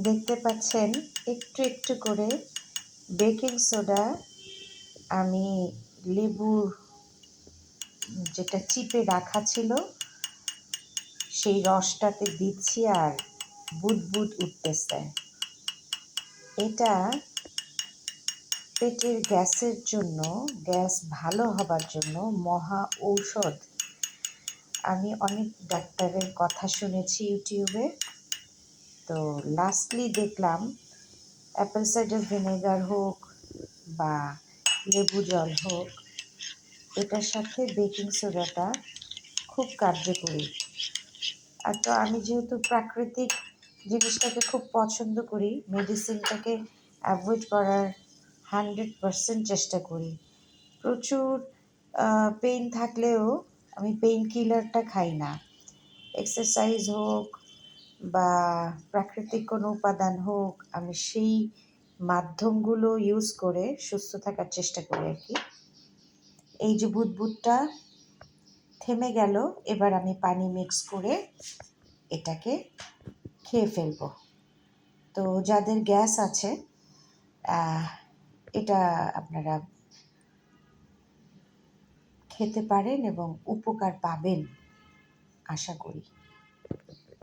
দেখতে পাচ্ছেন একটু একটু করে বেকিং সোডা আমি লেবুর যেটা চিপে রাখা ছিল সেই রসটাতে দিচ্ছি আর বুদবুদ উঠতেছে। এটা পেটের গ্যাসের জন্য, গ্যাস ভালো হবার জন্য মহা ঔষধ। আমি অনেক ডাক্তারের কথা শুনেছি ইউটিউবে, তো লাস্টলি দেখলাম অ্যাপেল সাইডার ভিনেগার হোক বা লেবু জল হোক, এটার সাথে বেকিং সোডাটা খুব কার্যকরী। আর তো আমি যেহেতু প্রাকৃতিক জিনিসটাকে খুব পছন্দ করি, মেডিসিনটাকে অ্যাভয়েড করার 100% চেষ্টা করি। প্রচুর পেইন থাকলেও আমি পেইন কিলারটা খাই না। এক্সারসাইজ হোক বা প্রাকৃতিক কোনো উপাদান হোক, আমি সেই মাধ্যমগুলো ইউজ করে সুস্থ থাকার চেষ্টা করি আর কি। এই যে বুদবুদটা থেমে গেল, এবার আমি পানি মিক্স করে এটাকে খেয়ে ফেলবো। তো যাদের গ্যাস আছে এটা আপনারা খেতে পারেন এবং উপকার পাবেন আশা করি।